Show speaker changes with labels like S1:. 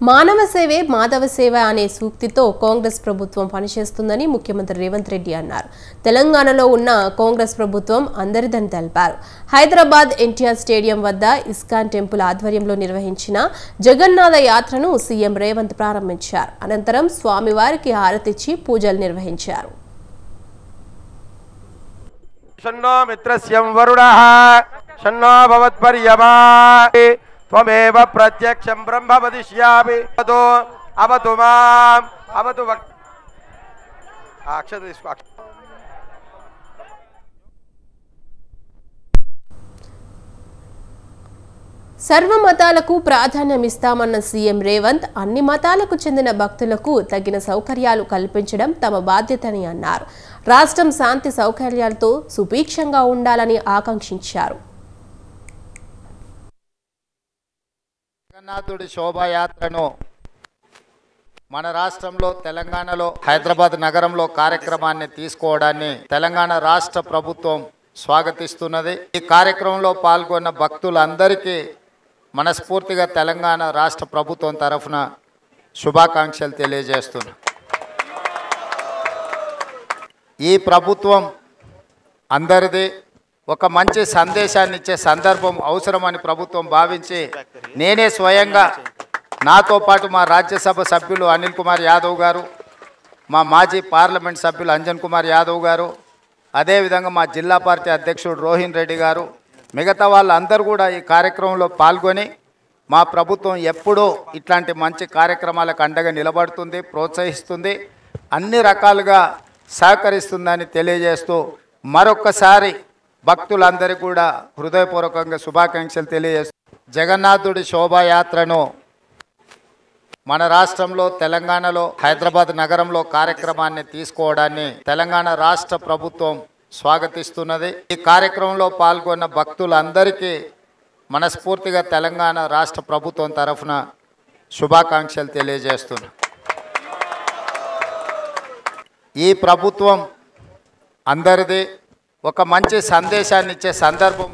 S1: మానవ సేవే మాధవ సేవ అనే సూక్తితో కాంగ్రెస్ ప్రభుత్వం పనిచేస్తుందని ముఖ్యమంత్రి రేవంత్ రెడ్డి అన్నారు. తెలంగాణలో ఉన్న కాంగ్రెస్ ప్రభుత్వం అందరిదని తెలిపారు. హైదరాబాద్ ఎన్టీఆర్ స్టేడియం వద్ద ఇస్కాన్ టెంపుల్ ఆధ్వర్యంలో నిర్వహించిన జగన్నాథ యాత్రను సీఎం రేవంత్ ప్రారంభించారు. అనంతరం స్వామివారికి హారతిచ్చి పూజలు నిర్వహించారు.
S2: షన్నో మిత్రస్యం వరుణః షన్నో భవత్పర్యమా త్వమేవ ప్రత్యక్షం బ్రహ్మ వదిష్యామి అవతు మాం అవతు అక్షత తీసుకో.
S1: సర్వ మతాలకు ప్రాధాన్యమిస్తామన్న సీఎం రేవంత్ అన్ని మతాలకు చెందిన భక్తులకు తగిన సౌకర్యాలు కల్పించడం తమ బాధ్యతని అన్నారు. రాష్ట్రం శాంతి సౌకర్యాలతో సుభిక్షంగా ఉండాలని ఆకాంక్షించారు.
S3: జగన్నాథుడి శోభాయాత్రను మన రాష్ట్రంలో తెలంగాణలో హైదరాబాద్ నగరంలో కార్యక్రమాన్ని తీసుకోవడాన్ని తెలంగాణ రాష్ట్ర ప్రభుత్వం స్వాగతిస్తున్నది. ఈ కార్యక్రమంలో పాల్గొన్న భక్తులందరికీ మనస్ఫూర్తిగా తెలంగాణ రాష్ట్ర ప్రభుత్వం తరఫున శుభాకాంక్షలు తెలియజేస్తున్నాం. ఈ ప్రభుత్వం అందరిది. ఒక మంచి సందేశాన్ని ఇచ్చే సందర్భం అవసరమని ప్రభుత్వం భావించి నేనే స్వయంగా నాతో పాటు మా రాజ్యసభ సభ్యులు అనిల్ కుమార్ యాదవ్ గారు, మా మాజీ పార్లమెంట్ సభ్యులు అంజన్ కుమార్ యాదవ్ గారు, అదేవిధంగా మా జిల్లా పార్టీ అధ్యక్షుడు రోహిన్ రెడ్డి గారు, మిగతా వాళ్ళందరూ కూడా ఈ కార్యక్రమంలో పాల్గొని మా ప్రభుత్వం ఎప్పుడూ ఇట్లాంటి మంచి కార్యక్రమాలకు అండగా నిలబడుతుంది, ప్రోత్సహిస్తుంది, అన్ని రకాలుగా సహకరిస్తుందని తెలియజేస్తూ మరొక్కసారి భక్తులందరికీ కూడా హృదయపూర్వకంగా శుభాకాంక్షలు తెలియజేస్తూ జగన్నాథుడి శోభాయాత్రను మన రాష్ట్రంలో తెలంగాణలో హైదరాబాద్ నగరంలో కార్యక్రమాన్ని తీసుకోవడాన్ని తెలంగాణ రాష్ట్ర ప్రభుత్వం స్వాగతిస్తున్నది. ఈ కార్యక్రమంలో పాల్గొన్న భక్తులందరికీ మనస్ఫూర్తిగా తెలంగాణ రాష్ట్ర ప్రభుత్వం తరఫున శుభాకాంక్షలు తెలియజేస్తున్నాం. ఈ ప్రభుత్వం అందరిది. ఒక మంచి సందేశాన్ని ఇచ్చే సందర్భం